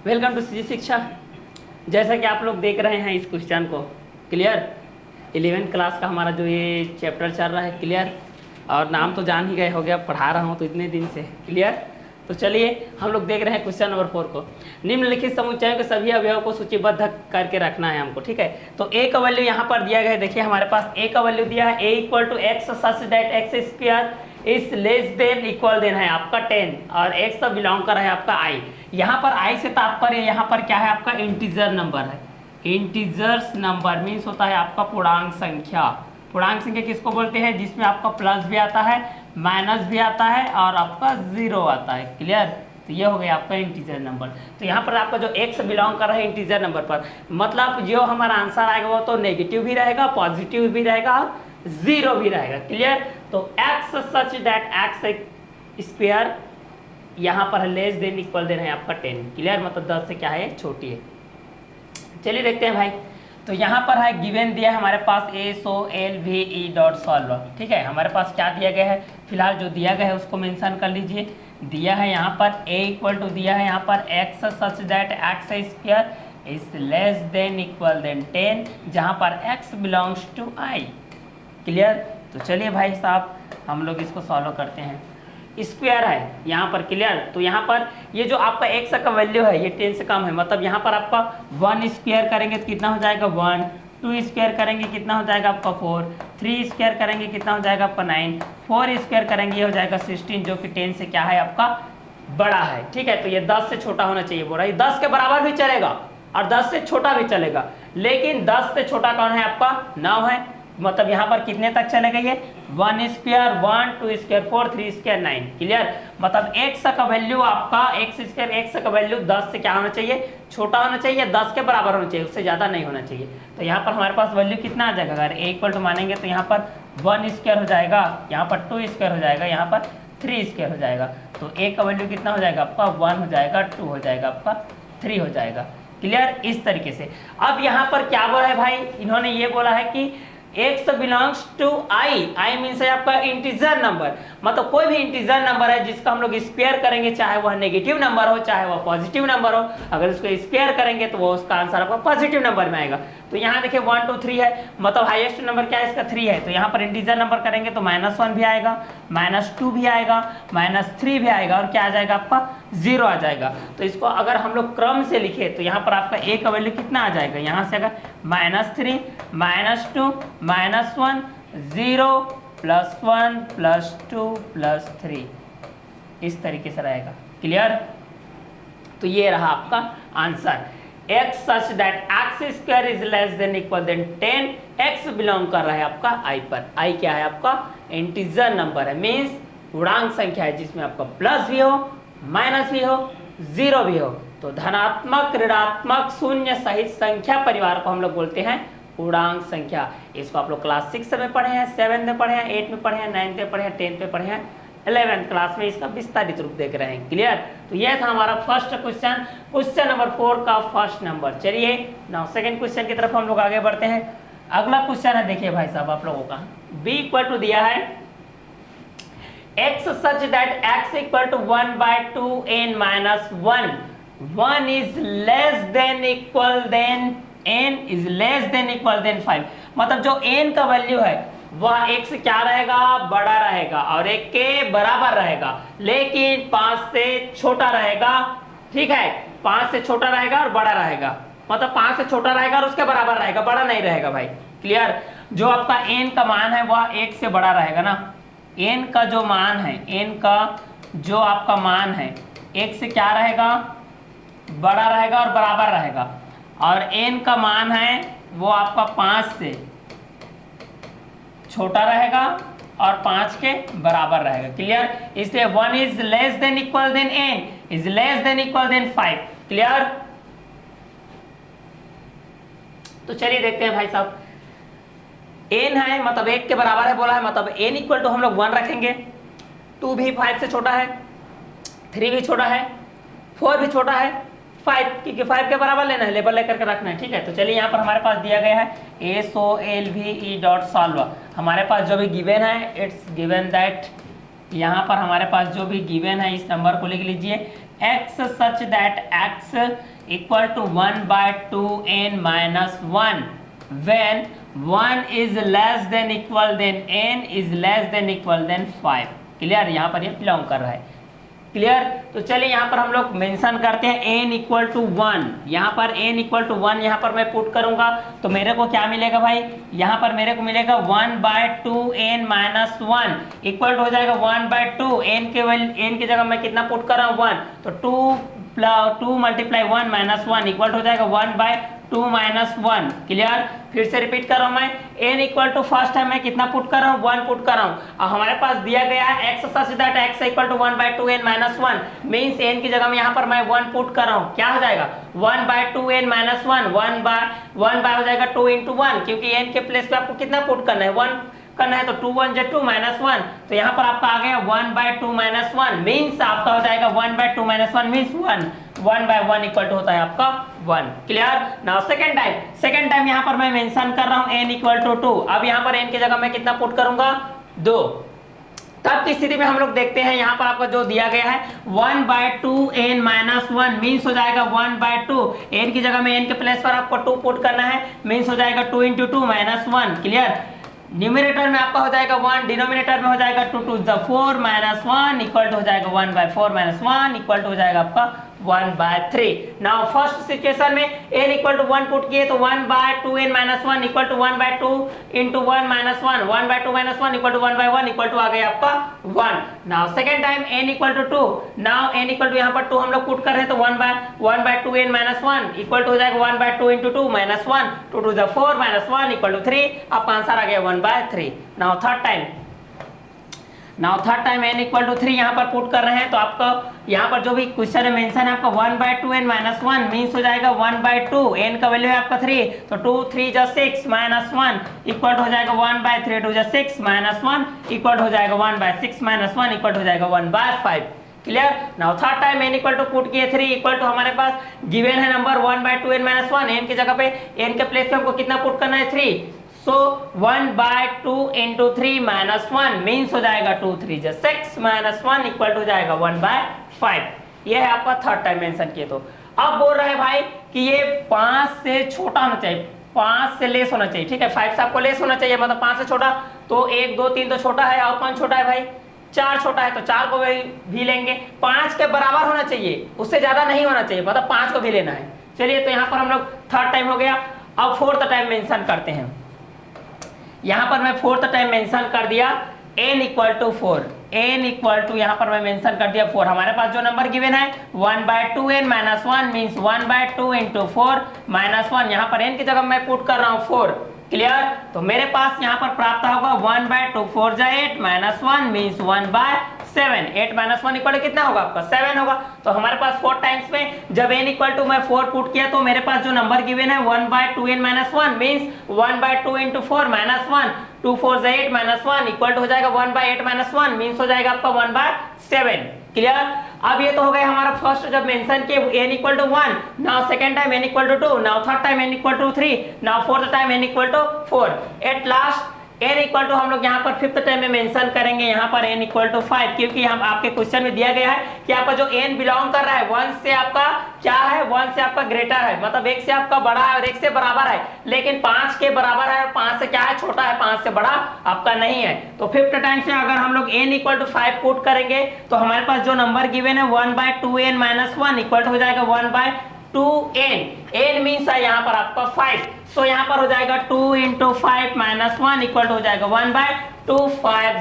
Welcome to CG शिक्षा। जैसा कि आप लोग देख रहे हैं इस क्वेश्चन को, क्लियर 11th क्लास का हमारा जो ये चैप्टर चल रहा है, क्लियर। और नाम तो जान ही गए हो गया, पढ़ा रहा हूँ तो इतने दिन से, क्लियर। तो चलिए हम लोग देख रहे हैं क्वेश्चन नंबर 4 को। निम्नलिखित समुच्चयों के सभी अवयवों को सूचीबद्ध करके रखना है हमको, ठीक है। तो ए का वैल्यू यहाँ पर दिया गया है, देखिए हमारे पास ए का वैल्यू दिया है, a equal to x such that x square is less than equal then है आपका 10 और एक्स का बिलोंग कर है आपका आई। यहाँ पर आई से तात्पर्य यहाँ पर क्या है आपका इंटीजर नंबर है। इंटीजर्स नंबर मीन्स होता है आपका पूर्णांक संख्या। पूर्णांक संख्या किसको बोलते हैं? जिसमें आपका प्लस भी आता है, माइनस भी आता है और आपका जीरो आता है, क्लियर। तो ये हो गया आपका इंटीजर नंबर। तो यहाँ पर आपका जो एक्स बिलोंग कर रहा है इंटीजर नंबर पर, मतलब जो हमारा आंसर आएगा वो तो नेगेटिव भी रहेगा, पॉजिटिव भी रहेगा और जीरो भी रहेगा, क्लियर। तो x such that x square यहाँ पर लेस देन इक्वल देन है आपका 10, क्लियर। मतलब 10 से क्या है, छोटी है। चलिए देखते हैं भाई। तो यहाँ पर है गिवन दिया है हमारे पास SOLVE डॉट सॉल्व, ठीक है। हमारे पास क्या दिया गया है, फिलहाल जो दिया गया है उसको मेंशन कर लीजिए। दिया है यहाँ पर a इक्वल टू दिया है यहाँ पर x such that x square is less than equal than 10, जहाँ पर x belongs to i, clear. तो चलिए भाई साहब हम लोग इसको सॉल्व करते हैं। स्क्वायर है यहाँ पर, क्लियर। तो यहाँ पर ये जो आपका x का वैल्यू है ये 10 से कम है, मतलब यहाँ पर आपका 1 स्क्वायर करेंगे तो कितना हो जाएगा 1, 2 स्क्वायर करेंगे कितना हो जाएगा आपका 4, 3 स्क्वायर करेंगे कितना हो जाएगा आपका 9, 4 स्क्वायर करेंगे ये हो जाएगा 16, जो कि 10 से क्या है आपका बड़ा है, ठीक है। तो ये 10 से छोटा होना चाहिए बोल रहा है। 10 के बराबर भी चलेगा और 10 से छोटा भी चलेगा, लेकिन 10 से छोटा कौन है आपका 9 है। मतलब यहाँ पर कितने तक चलेगा ये 1 स्क्वायर 1, 2 स्क्वायर 4, 3 स्क्वायर 9, क्लियर। मतलब एक्स का वैल्यू आपका एक्स स्क्वायर एक्स का वैल्यू 10 से क्या होना चाहिए, छोटा होना चाहिए, 10 के बराबर होना चाहिए, उससे ज़्यादा नहीं होना चाहिए। तो यहाँ पर हमारे पास वैल्यू कितना आ जाएगा, अगर ए इक्वल टू मानेंगे तो यहाँ पर 1 स्क्वायर हो जाएगा, यहाँ पर 2 स्क्वायर हो जाएगा, यहाँ पर 3 स्क्वायर हो जाएगा। तो ए का वैल्यू कितना हो जाएगा आपका 1 हो जाएगा, 2 हो जाएगा आपका 3 हो जाएगा, क्लियर। इस तरीके से अब यहाँ पर क्या बोला है भाई, इन्होंने ये बोला है कि x belongs to i means है आपका इंटीजर नंबर। मतलब कोई भी इंटीजर नंबर है जिसका हम लोग स्क्वायर करेंगे, चाहे वह नेगेटिव नंबर हो चाहे वह पॉजिटिव नंबर हो, अगर उसको स्क्वायर करेंगे तो वो उसका आंसर आपका पॉजिटिव नंबर में आएगा। तो यहाँ देखिए 1 2 3 है, मतलब हाईएस्ट नंबर क्या है इसका 3 है। तो यहाँ पर इंटीजर नंबर करेंगे तो -1 भी आएगा, -2 भी आएगा, -3 भी आएगा और क्या आ जाएगा आपका 0 आ जाएगा। तो इसको अगर हम लोग क्रम से लिखे तो यहाँ पर आपका a का वैल्यू कितना आ जाएगा, यहाँ से अगर -3 -2 -1 0 +1 +2 +3 इस तरीके से रहेगा, क्लियर। तो ये रहा आपका answer. x such that x square is less than equal than 10, x belong कर रहा है आपका i पर। i क्या है आपका इंटीजर नंबर है, मीन्स पूर्णांक संख्या है जिसमें आपका प्लस भी हो माइनस भी हो जीरो भी हो। तो धनात्मक ऋणात्मक शून्य सहित संख्या परिवार को हम लोग बोलते हैं पूर्णांक संख्या। इसको आप लोग क्लास 6 में पढ़े हैं, 7 में पढ़े हैं, 8 में पढ़े हैं, 9 में पढ़े हैं, 10 में पढ़े हैं, 11th क्लास में इसका विस्तारित रूप देख रहे हैं, क्लियर। तो यह था हमारा फर्स्ट क्वेश्चन, क्वेश्चन नंबर 4 का फर्स्ट नंबर। चलिए नाउ सेकंड क्वेश्चन की तरफ हम लोग आगे बढ़ते हैं। अगला क्वेश्चन है, देखिए भाई साहब आप लोगों का b इक्वल टू दिया है x such that x equal to 1/2n - 1, 1 is less than equal than n is less than equal than 5। मतलब जो n का वैल्यू है वह 1 से क्या रहेगा, बड़ा रहेगा और 1 के बराबर रहेगा, लेकिन 5 से छोटा रहेगा, ठीक है। 5 से छोटा रहेगा और बड़ा रहेगा, मतलब 5 से छोटा रहेगा और उसके बराबर रहेगा, बड़ा नहीं रहेगा भाई, क्लियर। जो आपका n का मान है वह 1 से बड़ा रहेगा ना, n का जो मान है, n का जो आपका मान है 1 से क्या रहेगा, बड़ा रहेगा और बराबर रहेगा। और n का मान है वो आपका 5 से छोटा रहेगा और 5 के बराबर रहेगा, क्लियर। इसलिए 1 is less than equal than n is less than equal than 5, clear. तो चलिए देखते हैं भाई साहब, n है मतलब 1 के बराबर है बोला है, मतलब n इक्वल टू हम लोग 1 रखेंगे, 2 भी 5 से छोटा है, 3 भी छोटा है, 4 भी छोटा है, 5 क्योंकि 5 के बराबर लेना है, लेबल लेकर के रखना है, ठीक है। तो चलिए यहाँ पर हमारे पास दिया गया है SOLVE डॉट सॉल्व। हमारे पास जो भी गिवन है इट्स गिवन दैट, यहाँ पर हमारे पास जो भी गिवन है इस नंबर को लिख लीजिए x such that x equal to 1/2n minus 1 when 1 is less than equal than n is less than equal than 5। Clear, यहाँ पर ये बिलोंग कर रहा है। क्लियर, तो चलिए यहाँ पर हम लोग मेंशन करते हैं n इक्वल टू 1। यहाँ पर n इक्वल टू 1 यहाँ पर मैं पुट करूंगा तो मेरे को क्या मिलेगा भाई, यहाँ पर मेरे को मिलेगा 1/2n माइनस 1 इक्वल हो जाएगा 1/2। n की जगह मैं कितना पुट कर रहा हूँ 1, तो 2 मल्टीप्लाई 1 माइनस 1 इक्वल हो जाएगा 1/2 माइनस 1। क्लियर, फिर से रिपीट कर रहा हूँ मैं, n इक्वल टू फर्स्ट है मैं कितना पुट कर रहा हूँ 1 पुट कर रहा हूँ। अब हमारे पास दिया गया है x such that x equal to 1/2n minus 1 means n की जगह में यहाँ पर मैं 1 पुट कर रहा हूँ, क्या हो जाएगा 1/2n माइनस 1 1 बाय हो जाएगा 2 into 1, क्योंकि n के प्लेस पे आपको कितना पुट करना है 1 करना है, तो 2 1 2 माइनस 1, तो यहाँ पर आपका आ गया 1/2 माइनस 1 मीन्स आपका हो जाएगा 1/2 माइनस 1 मीन्स 1 इक्वल टू होता है आपका 1। क्लियर, नाउ सेकंड टाइम यहाँ पर मैं मेंशन कर रहा हूँ n इक्वल टू 2। अब यहाँ पर n की जगह मैं कितना पुट करूंगा 2। तब की स्थिति में हम लोग देखते हैं यहाँ पर आपका जो दिया गया है 1/2n माइनस 1 मीन्स हो जाएगा 1/2। n की जगह में n के प्लेस पर आपको 2 पुट करना है मीन्स हो जाएगा 2 into 2 माइनस 1। क्लियर, न्यूमरेटर में आपका हो जाएगा 1, डिनोमिनेटर में हो जाएगा 2 to the 4 minus 1 equal to हो जाएगा 1/4 माइनस 1 इक्वल टू हो जाएगा आपका 1/3। नाउ फर्स्ट सिचुएशन में n इक्वल टू 1 पुट किए तो 1/2n minus 1 equal to 1/2 into 1 minus 1 1/2 minus 1 equal to 1/1 equal to आ गया आपका 1। Now second time n equal to 2। Now n equal to यहाँ पर 2 हम लोग पुट कर रहे हैं तो 1/2n माइनस 1 इक्वल टू हो जाएगा 1/2 into 2 minus 1 2 to the 4 minus 1 equal to 3। आपका आंसर आ गया 1/3। Now third time n equal to 3 यहाँ पर पुट कर रहे हैं तो आपका यहाँ पर जो भी क्वेश्चन में मेंशन है आपका 1/2n माइनस 1 मीन्स हो जाएगा 1/2। n का वैल्यू है आपका 3 तो 2 3 जा 6 माइनस 1 इक्वल हो जाएगा 1/3 2 जा 6 माइनस 1 इक्वल हो जाएगा 1/6 माइनस 1 इक्वल हो जाएगा 1/5। क्लियर, now third time n equal to put किए 3 इक्वल टू हमारे पास गिवन है नंबर 1/2n माइनस 1। n की जगह पे n के प्लेस पे हमको कितना पुट करना है 3, सो 1/2 into 3 माइनस 1 मीन्स हो जाएगा 2 3 जा 6 माइनस 1 इक्वल हो जाएगा 1/5। ये है आपका थर्ड टाइम मेंशन किए। तो अब बोल रहे हैं भाई कि ये 5 से छोटा होना चाहिए, 5 से लेस होना चाहिए। ठीक है, 5 से आपको लेस होना चाहिए, मतलब 5 से छोटा तो 1 2 3 तो छोटा है और कौन छोटा है भाई 4 छोटा है, तो 4 को भी लेंगे। 5 के बराबर होना चाहिए, उससे ज्यादा नहीं होना चाहिए, मतलब 5 को भी लेना है। चलिए, तो यहाँ पर हम लोग थर्ड टाइम हो गया। अब फोर्थ टाइम मेंशन करते हैं। यहाँ पर मैं फोर्थ टाइम मेंशन कर दिया n equal to 4। n equal to यहाँ पर मैं मेंशन कर दिया 4। हमारे पास जो नंबर गिवन है 1/2n minus 1 means 1/2 into 4 minus 1। यहाँ पर n की जगह मैं पुट कर रहा हूँ 4। क्लियर, तो मेरे पास यहाँ पर प्राप्त होगा 1/2 4 जा 8 माइनस 1 मीन्स 1/7। 8 माइनस 1 इक्वल कितना होगा आपका 7 होगा। तो हमारे पास 4 टाइम्स में जब n इक्वल टू मैं 4 पुट किया तो मेरे पास जो नंबर गिवन है 1/2n minus 1 means 1/2 into 4 minus 1 2 4 जा 8 माइनस 1 इक्वल हो जाएगा 1/8 माइनस 1 मीन्स हो जाएगा आपका 1/7। क्लियर, अब ये तो हो गया हमारा फर्स्ट जब मेंशन किए n equal to 1। Now second time n equal to 2, now third time n equal to 3, now fourth time n equal to 4। At last n equal to हम लोग यहाँ पर फिफ्थ टाइम में मेंशन करेंगे यहाँ पर n इक्वल टू 5, क्योंकि हम आपके क्वेश्चन में दिया गया है कि आपका जो n बिलोंग कर रहा है 1 से आपका क्या है 1 से आपका ग्रेटर है, मतलब 1 से आपका बड़ा है और 1 से बराबर है, लेकिन 5 के बराबर है और 5 से क्या है छोटा है, 5 से बड़ा आपका नहीं है। तो फिफ्थ टाइम से अगर हम लोग n इक्वल टू 5 पुट करेंगे तो हमारे पास जो नंबर गिवन है 1/2n माइनस 1 इक्वल हो जाएगा 1/2n। n मीन्स है यहाँ पर आपका 5, सो यहाँ पर हो जाएगा 2 into 5 माइनस 1 इक्वल हो जाएगा 1/2 5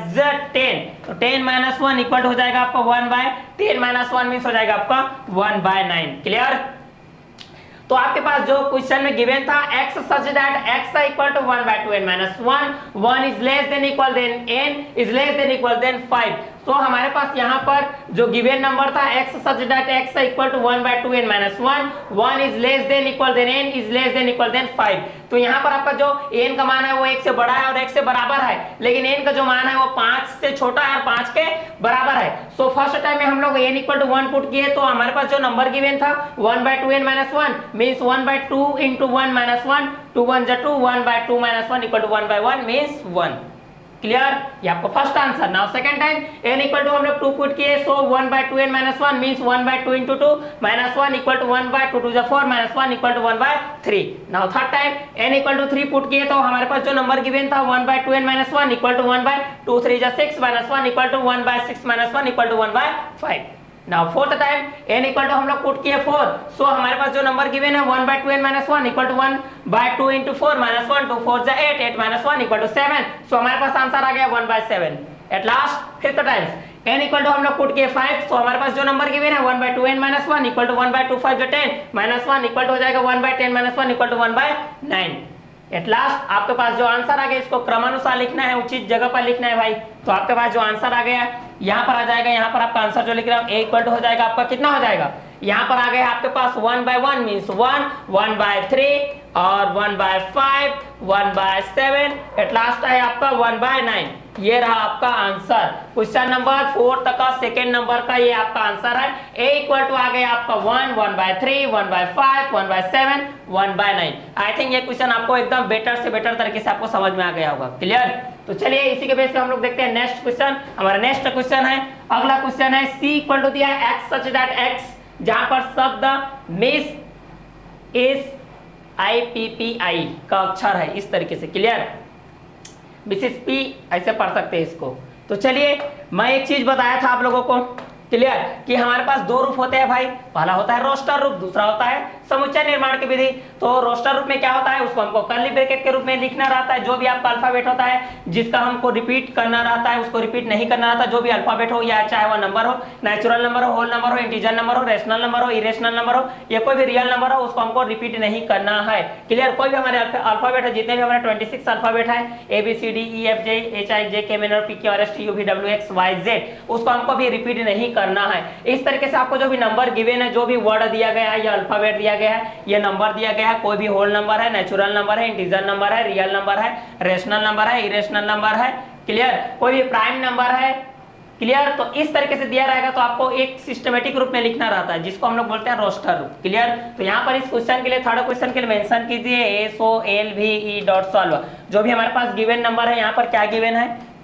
10। तो 10 माइनस 1 इक्वल हो जाएगा आपका 1/10 माइनस 1 मीन्स हो जाएगा आपका 1/9। क्लियर, तो आपके पास जो क्वेश्चन में गिवन था x such that x equal to 1/2n minus 1 1 is less than equal than n is less than equal than 5। तो हमारे पास यहाँ पर जो गिवन नंबर था x such that x equal to 1/2n minus 1 1 is less than equal than n is less than equal than 5। तो यहाँ पर आपका जो n का मान है वो 1 से बड़ा है और 1 से बराबर है, लेकिन n का जो मान है वो 5 से छोटा है और 5 के बराबर है। सो फर्स्ट टाइम में हम लोग n इक्वल टू 1 पुट किए तो हमारे पास जो नंबर गिवन था 1/2n minus 1 means 1/2 into 1 minus 1 2 1 जा 2 1/2 minus 1 equal to 1/1 means 1। Clear, ये आपको first answer. Now second time n equal to हम लोग 2 पुट किए, so 1/2n - 1 means 1/2 * 2 -1 equal to 1/2 2 4 -1 equal to 1/3। Now third time n equal to 3 put किए तो हमारे पास जो नंबर गिवन था 1/2n - 1 equal to 1/2 3 6 -1 equal to 1/6 -1 equal to 1/5। Now fourth time n equal to हम लोग पुट किए 4, सो हमारे पास जो नंबर गिवन है 1/2n - 1 equal to 1/2 * 4 -1 2 4 8 8 -1 equal to 7, so हमारे पास आंसर आ गया 1/7। At last fifth time n equal to हम लोग पुट किए 5, सो हमारे पास जो नंबर गिवन है 1/2n - 1 equal to 1/2 5 10 -1 equal to हो जाएगा 1/10 - 1 इक्वल टू 1/9। एट लास्ट आपके पास जो आंसर आ गया, इसको क्रमानुसार लिखना है, उचित जगह पर लिखना है भाई। तो आपके पास जो आंसर आ गया यहाँ पर आ जाएगा, यहाँ पर आपका आंसर जो लिख रहा हूँ a इक्वल टू हो जाएगा आपका कितना हो जाएगा, यहाँ पर आ गया आपके पास 1/1 मींस 1 1/3 और 1/5 1/7 एट लास्ट है आपका 1/9। ये रहा आपका आंसर। क्वेश्चन नंबर 4 तक का सेकंड नंबर का ये आपका आंसर है। a इक्वल टू आ गया आपका 1 1/3 1/5 1/7 1/9। आई थिंक ये क्वेश्चन आपको एकदम बेटर से बेटर तरीके से आपको समझ में आ गया होगा। क्लियर, तो चलिए इसी के बेस पे हम लोग देखते हैं नेक्स्ट क्वेश्चन। हमारा नेक्स्ट क्वेश्चन है, अगला क्वेश्चन है c इक्वल टू दिया है x सच दैट x, जहां पर शब्द मिस इस IPPI का अक्षर है इस तरीके से। क्लियर, मिसिस पी ऐसे पढ़ सकते हैं इसको। तो चलिए मैं एक चीज बताया था आप लोगों को, क्लियर, कि हमारे पास दो रूप होते हैं भाई। पहला होता है रोस्टर रूप, दूसरा होता है समुच्चय निर्माण की विधि। तो रोस्टर रूप में क्या होता है, उसको हमको कर्ली ब्रैकेट के रूप में लिखना रहता है। जो भी आपका अल्फाबेट होता है जिसका हमको रिपीट करना रहता है उसको रिपीट नहीं करना रहता। जो भी अल्फाबेट हो, या चाहे वह नंबर हो, नेचुरल नंबर हो, होल नंबर हो, इंटीजर नंबर हो, रेशनल नंबर हो, इरेशनल नंबर हो, या कोई भी रियल नंबर हो, उसको हमको रिपीट नहीं करना है। क्लियर, कोई भी हमारे अल्फाबेट है, जितने भी हमारे 26 अल्फाबेट है ABCDEFGHIJKLMNOPQRSTUVWXYZ, उसको हमको भी रिपीट नहीं करना है। इस तरीके से आपको जो भी नंबर गिवन है, जो भी वर्ड दिया गया है, या अल्फाबेट दिया गया है, ये नंबर दिया गया है, कोई भी होल नंबर है, नेचुरल नंबर है, इंटीजर नंबर है, रियल नंबर है, रेशनल नंबर है, इरेशनल नंबर है, क्लियर, कोई भी प्राइम नंबर है, क्लियर। तो इस तरीके से दिया रहेगा तो आपको एक सिस्टमेटिक रूप में लिखना रहता है, जिसको हम लोग बोलते हैं रोस्टर रूप। क्लियर, तो यहाँ पर इस क्वेश्चन के लिए, थर्ड क्वेश्चन के लिए मेंशन कीजिए SOLVE.solve। जो भी हमारे पास गिवन नंबर है, यहाँ पर क्या गिवन है,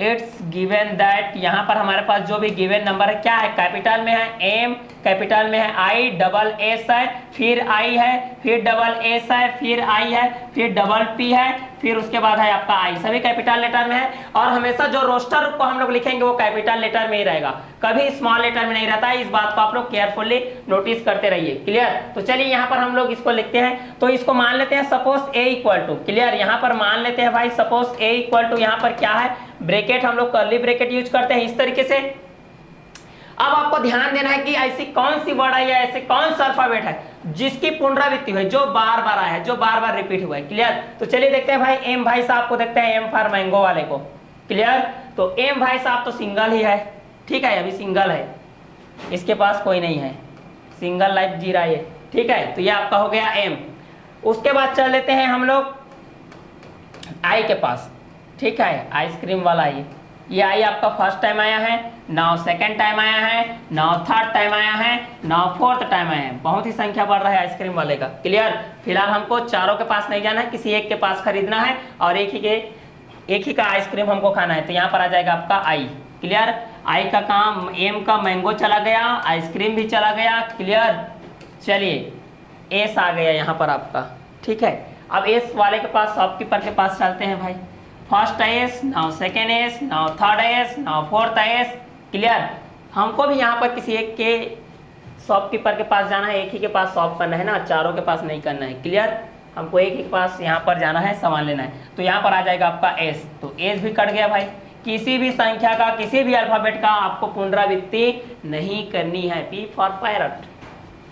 इट्स गिवन दैट, यहाँ पर हमारे पास जो भी गिवन नंबर है क्या है, कैपिटल में है M, कैपिटल में है I, डबल S है, फिर I है, फिर डबल S है, फिर I है, फिर डबल P है, फिर उसके बाद है आपका I, सभी कैपिटल लेटर में है। और हमेशा जो रोस्टर को हम लोग लिखेंगे वो कैपिटल लेटर में ही रहेगा, कभी स्मॉल लेटर में नहीं रहता है। इस बात को आप लोग केयरफुली नोटिस करते रहिए। क्लियर, तो चलिए यहाँ पर हम लोग इसको लिखते हैं। तो इसको मान लेते हैं suppose A equal to, clear, यहाँ पर मान लेते हैं भाई सपोज A इक्वल टू, यहाँ पर क्या है, ब्रैकेट, हम लोग कर्ली ब्रैकेट यूज करते हैं इस तरीके से। अब आपको ध्यान देना है कि ऐसी कौन सी वर्ड है या ऐसे कौन सा अल्फाबेट है जिसकी पुनरावृत्ति हुई, जो बार बार आया है, जो बार बार रिपीट हुआ है। क्लियर, तो चलिए देखते हैं भाई M भाई साहब को देखते हैं, M फॉर मैंगो वाले को। क्लियर, तो M भाई साहब तो सिंगल ही है, ठीक है, अभी सिंगल है, इसके पास कोई नहीं है, सिंगल लाइफ जी रहा है, ठीक है। तो ये आपका हो गया M। उसके बाद चल लेते हैं हम लोग I के पास, ठीक है, आइसक्रीम वाला ये आई आपका फर्स्ट टाइम आया है, नाउ सेकंड टाइम आया है, नाउ थर्ड टाइम आया है, नाउ फोर्थ टाइम आया है। बहुत ही संख्या बढ़ रहा है आइसक्रीम वाले का। क्लियर, फिलहाल हमको चारों के पास नहीं जाना है, किसी एक के पास खरीदना है और एक ही का आइसक्रीम हमको खाना है। तो यहाँ पर आ जाएगा आपका आई। क्लियर, आई का काम, M का मैंगो चला गया, आइसक्रीम भी चला गया। क्लियर, चलिए एस आ गया यहाँ पर आपका, ठीक है। अब एस वाले के पास, शॉपकीपर के पास चलते हैं भाई। First S, now second S, now third S, now fourth S. Clear, हमको भी यहाँ पर किसी एक के शॉपकीपर के पास जाना है, एक ही के पास शॉप करना है ना, चारों के पास नहीं करना है। क्लियर, हमको एक ही के पास यहाँ पर जाना है, सामान लेना है। तो यहाँ पर आ जाएगा आपका एस, तो एस भी कट गया भाई। किसी भी संख्या का, किसी भी अल्फाबेट का आपको पुनरावृत्ति नहीं करनी है। पी फॉर पैरट,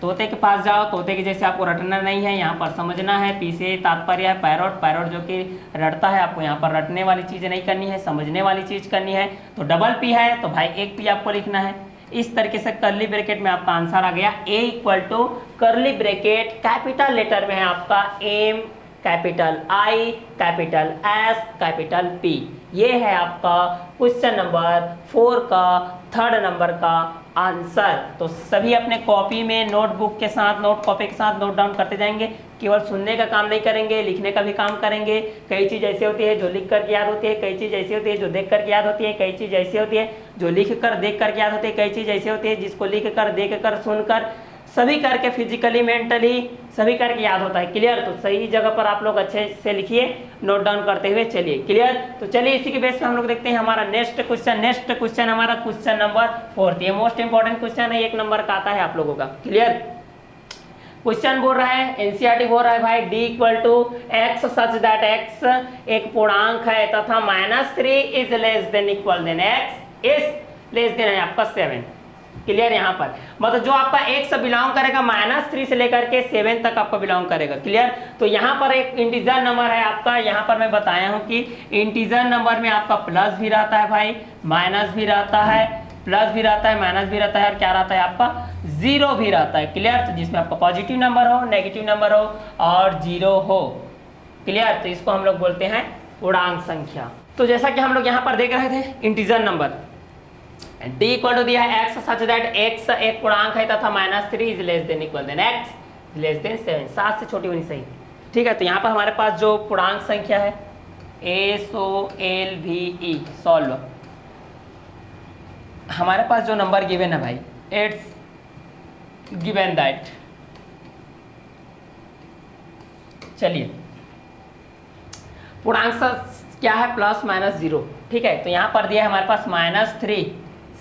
तोते के पास जाओ, तोते के जैसे आपको रटना नहीं है, यहाँ पर समझना है। पी से तात्पर्य है पैरोट, पैरोट जो कि रटता है, आपको यहाँ पर रटने वाली चीज़ नहीं करनी है, समझने वाली चीज़ करनी है। तो डबल पी है तो भाई एक पी आपको लिखना है। इस तरीके से कर्ली ब्रैकेट में आपका आंसर आ गया A equal to curly bracket capital letter में है आपका M, capital I, capital S, capital P। ये है आपका क्वेश्चन नंबर 4 का थर्ड नंबर का आंसर। तो सभी अपने कॉपी में नोटबुक के साथ, नोट कॉपी के साथ नोट डाउन करते जाएंगे। केवल सुनने का काम नहीं करेंगे, लिखने का भी काम करेंगे। कई चीज़ ऐसी होती है जो लिख करके याद होती है, कई चीज़ ऐसी होती है जो देख करके याद होती है, कई चीज़ ऐसी होती है जो लिख कर देख करके याद होती है, कई चीज़ ऐसी होती है जिसको लिख कर देख कर सुनकर सभी करके फिजिकली मेंटली सभी करके याद होता है। क्लियर? तो सही जगह पर आप लोग अच्छे से लिखिए, नोट डाउन करते हुए चलिए। क्लियर? तो चलिए इसी के बेस पे हम लोग देखते हैं हमारा नेक्स्ट क्वेश्चन हमारा क्वेश्चन नंबर 4। ये मोस्ट इंपॉर्टेंट क्वेश्चन है, 1 नंबर का आता है आप लोगों का। क्लियर? क्वेश्चन बोल रहा है, एनसीईआरटी बोल रहा है भाई d equal to x such that x एक पूर्णांक है तथा -3 is less than equal than x is less than है आपका 7। क्लियर? यहाँ पर मतलब जो आपका एक से बिलोंग करेगा -3 से लेकर के 7 तक आपका बिलोंग करेगा। क्लियर? तो यहाँ पर एक इंटीजर नंबर है आपका, यहाँ पर मैं बताया हूँ कि इंटीजर नंबर में आपका प्लस भी रहता है भाई, माइनस भी रहता है, प्लस भी रहता है, माइनस भी रहता है, और क्या रहता है आपका जीरो भी रहता है। क्लियर? तो जिसमें आपका पॉजिटिव नंबर हो, नेगेटिव नंबर हो और जीरो हो। क्लियर? तो इसको हम लोग बोलते हैं पूर्णांक संख्या। तो जैसा कि हम लोग यहाँ पर देख रहे थे integer number d equal to दिया है x सच दैट x एक पूर्णांक है तथा -3 is less than equal than x less than 7, 7 से छोटी होनी सही। ठीक है? तो यहाँ पर हमारे पास जो पूर्णांक संख्या है SOLVE सॉल्व, हमारे पास जो नंबर गिवन है भाई इट्स गिवन दैट, चलिए पूर्णांक क्या है प्लस माइनस जीरो। ठीक है? तो यहाँ पर दिया है हमारे पास -3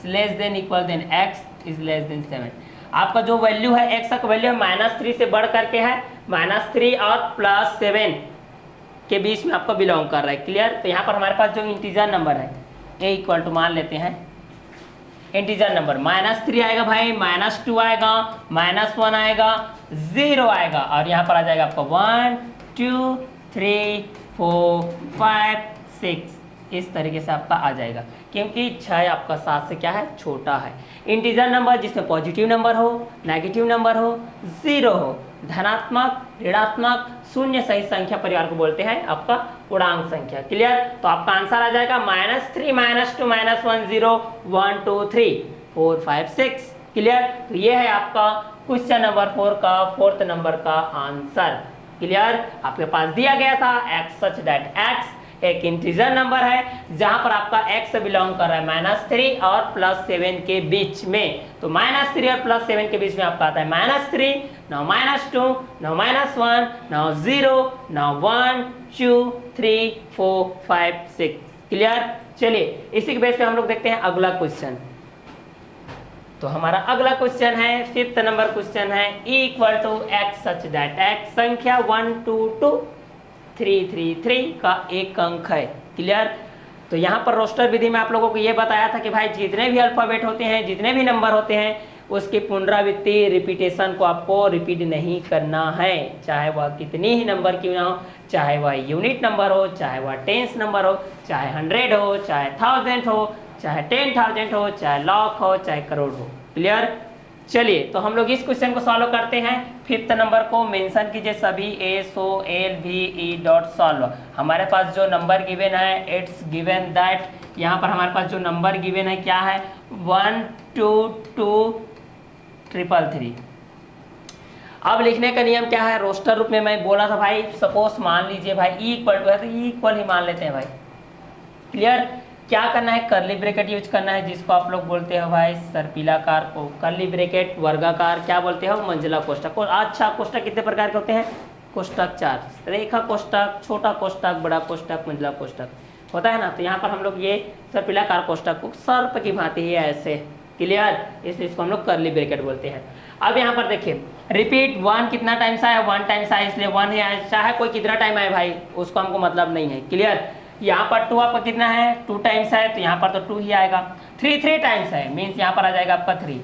less than equal than x is less than 7। आपका जो वैल्यू है x का वैल्यू है -3 से बढ़ करके है, -3 और +7 के बीच में आपका बिलोंग कर रहा है। क्लियर? तो यहाँ पर हमारे पास जो इंटीजर नंबर है a इक्वल टू मान लेते हैं इंटीजर नंबर -3 आएगा भाई, -2 आएगा, -1 आएगा, 0 आएगा, और यहाँ पर आ जाएगा आपका 1 2 3 4 5 6 इस तरीके से आपका आ जाएगा, क्योंकि 6 आपका 7 से क्या है छोटा है। इंटीजर नंबर जिसमें पॉजिटिव नंबर हो, नेगेटिव नंबर हो, जीरो हो, धनात्मक, ऋणात्मक, शून्य सही संख्या परिवार को बोलते हैं आपका पूर्णांक संख्या। क्लियर? तो आपका आंसर आ जाएगा -3 -2 -1 0 1 2 3 4 5 6। क्लियर? तो ये है आपका क्वेश्चन नंबर 4 का 4th नंबर का आंसर। क्लियर? आपके पास दिया गया था x सच दैट x एक इंटीजर नंबर है जहां पर आपका x बिलोंग कर रहा है -3 और +7 के बीच में। तो -3 और +7 के बीच में आपका आता है -3, now -2, now -1, now 0, now 1 2 3 4 5 6। Clear? चलिए इसी के बेस पे हम लोग देखते हैं अगला क्वेश्चन। तो हमारा अगला क्वेश्चन है 5th नंबर क्वेश्चन है e equal to x such that x संख्या 1 2 2 3 3 3 का एक अंक है। क्लियर? तो यहाँ पर रोस्टर विधि में आप लोगों को ये बताया था कि भाई जितने भी अल्फाबेट होते हैं, जितने भी नंबर होते हैं, उसकी पुनरावृत्ति रिपीटेशन को आपको रिपीट नहीं करना है, चाहे वह कितनी ही नंबर क्यों ना हो, चाहे वह यूनिट नंबर हो, चाहे वह टेंस नंबर हो, चाहे 100 हो, चाहे 1000 हो, चाहे 10,000 हो, चाहे लाख हो, चाहे करोड़ हो। क्लियर? चलिए तो हम लोग इस क्वेश्चन को सॉल्व करते हैं। 5th नंबर को मेंशन कीजिए सभी SOLVE डॉट सॉल्व। हमारे पास जो नंबर गिवन है इट्स गिवन दैट, यहाँ पर हमारे पास जो नंबर गिवन है क्या है 1 2 2 3 3। अब लिखने का नियम क्या है, रोस्टर रूप में मैं बोला था भाई, सपोज मान लीजिए भाई ई इक्वल टू है तो ई इक्वल ही मान लेते हैं भाई। क्लियर? क्या करना है, करली ब्रैकेट यूज करना है, जिसको आप लोग बोलते हो भाई सर्पिलाकार को करली ब्रैकेट, वर्गाकार क्या बोलते हो मंझला कोष्ठक। अच्छा कोष्ठक कितने प्रकार के होते हैं, कोष्ठक 4, रेखा कोष्ठक, छोटा कोष्ठक, बड़ा कोष्ठक, मंझला कोष्ठक होता है ना। तो यहाँ पर हम लोग ये सर्पिलाकार कोष्ठक को सर्प की भांति ही ऐसे। क्लियर? इसलिए इसको हम लोग करली ब्रैकेट बोलते हैं। अब यहाँ पर देखिए रिपीट 1 कितना टाइम्स आया, 1 टाइम्स आया, इसलिए 1 ही आया, चाहे कोई कितना टाइम आए भाई उसको हमको मतलब नहीं है। क्लियर? यहाँ पर 2 आपका कितना है 2 टाइम्स है, तो यहाँ पर तो 2 ही आएगा। 3 टाइम्स है मीन्स यहाँ पर आ जाएगा आपका 3,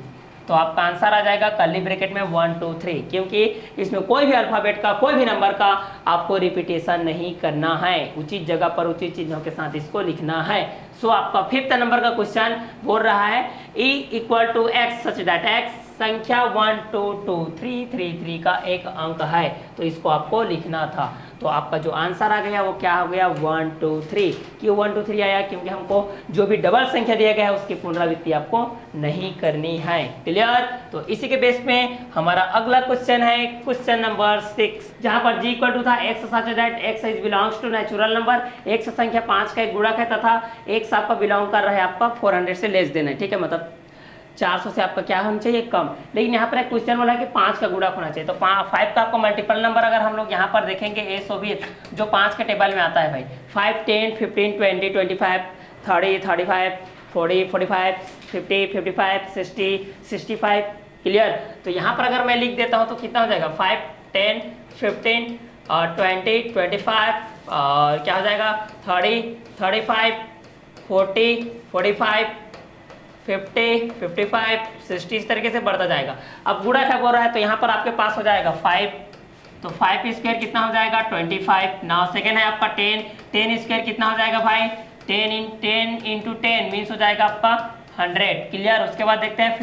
तो आपका आंसर आ जाएगा कर्ली ब्रैकेट में 1 2 3, क्योंकि इसमें कोई भी अल्फाबेट का, कोई भी नंबर का आपको रिपीटेशन नहीं करना है, उचित जगह पर उचित चीजों के साथ इसको लिखना है। सो आपका 5th नंबर का क्वेश्चन बोल रहा है e equal to x such that x संख्या 1 2 2 3 3 3 का एक अंक है, तो इसको आपको लिखना था। तो आपका जो आंसर आ गया वो क्या हो गया 1 2 3। क्यों 1 2 3 आया? क्योंकि हमको जो भी डबल संख्या दिया गया है उसकी पुनरावृत्ति आपको नहीं करनी है। क्लियर? तो इसी के बेस में हमारा अगला क्वेश्चन है क्वेश्चन नंबर 6, जहां पर g इक्वल टू था x such that x is belongs to natural number, x संख्या 5 का एक गुणक है तथा x आपका बिलोंग कर रहा है आपका 400 से लेस देन है। ठीक है, मतलब 400 से आपका क्या होना चाहिए? कम। लेकिन यहाँ पर एक क्वेश्चन बोला है कि 5 का गुणक होना चाहिए, तो 5 का आपको मल्टीपल नंबर अगर हम लोग यहाँ पर देखेंगे ए सो भी जो 5 के टेबल में आता है भाई 5 10 15 20 25 30 35 40 45 50 55 60 65। क्लियर? तो यहाँ पर अगर मैं लिख देता हूँ तो कितना हो जाएगा 5 10 15 और 20 25 और क्या हो जाएगा 30 35 40 45 50 55 60 इस तरीके से बढ़ता जाएगा। अब गुणा क्या बोल रहा है तो यहाँ पर आपके पास हो जाएगा 5, तो 5 स्क्वायर कितना हो जाएगा 25। नाउ सेकेंड है आपका 10, 10 स्क्वायर कितना हो जाएगा भाई 10 इंटू 10 मीन्स हो जाएगा आपका 100। क्लियर? उसके बाद देखते हैं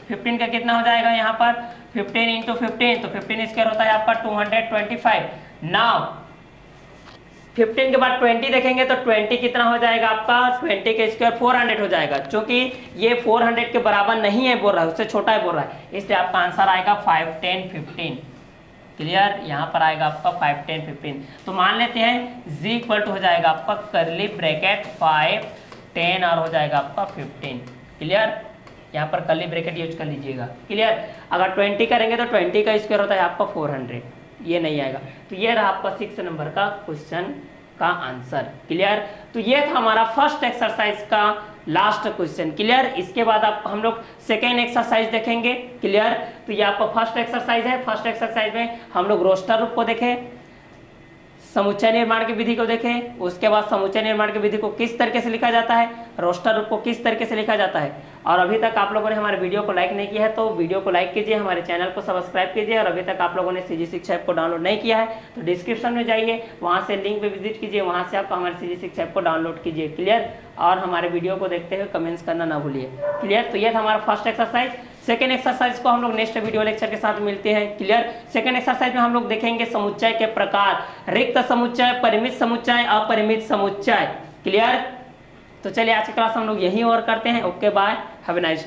15 का कितना हो जाएगा यहाँ पर 15 इंटू 15, तो 15 स्क्वायर होता है आपका 225। नाउ 15 के बाद 20 देखेंगे तो 20 कितना हो जाएगा आपका 20 के स्क्वायर 400 हो जाएगा, क्योंकि ये 400 के बराबर नहीं है बोल रहा है, उससे छोटा है बोल रहा है, इसलिए आपका आंसर आएगा 5 10 15। क्लियर? यहाँ पर आएगा आपका 5 10 15। तो मान लेते हैं z इक्वल टू हो जाएगा आपका करली ब्रैकेट 5 10 और हो जाएगा आपका 15। क्लियर? यहाँ पर करली ब्रैकेट यूज कर लीजिएगा। क्लियर? अगर 20 करेंगे तो 20 का स्क्वायर होता है आपका 400, ये नहीं आएगा। तो ये रहा आपका 6 नंबर का क्वेश्चन का आंसर। क्लियर? तो ये था हमारा फर्स्ट एक्सरसाइज का लास्ट क्वेश्चन। क्लियर? इसके बाद आप हम लोग सेकेंड एक्सरसाइज देखेंगे। क्लियर? तो ये आपका फर्स्ट एक्सरसाइज है। फर्स्ट एक्सरसाइज में हम लोग रोस्टर रूप को देखें, समुच्चय निर्माण की विधि को देखें, उसके बाद समुच्चय निर्माण की विधि को किस तरीके से लिखा जाता है, रोस्टर रूप को किस तरीके से लिखा जाता है। और अभी तक आप लोगों ने हमारे वीडियो को लाइक नहीं किया है तो वीडियो को लाइक कीजिए, हमारे चैनल को सब्सक्राइब कीजिए। और अभी तक आप लोगों ने सीजी शिक्षा ऐप को डाउनलोड नहीं किया है तो डिस्क्रिप्शन में जाइए, वहाँ से लिंक पे विजिट कीजिए, वहाँ से आप हमारे सीजी शिक्षा ऐप को डाउनलोड कीजिए। क्लियर? और हमारे वीडियो को देखते हुए कमेंट्स करना ना भूलिए। क्लियर? तो ये था हमारा फर्स्ट एक्सरसाइज। सेकेंड एक्सरसाइज को हम लोग नेक्स्ट वीडियो लेक्चर के साथ मिलते हैं। क्लियर? सेकेंड एक्सरसाइज में हम लोग देखेंगे समुच्चय के प्रकार, रिक्त समुच्चय, परिमित समुच्चय, अपरिमित समुच्चय। क्लियर? तो चलिए आज की क्लास हम लोग यहीं और करते हैं। Okay bye, have a nice day.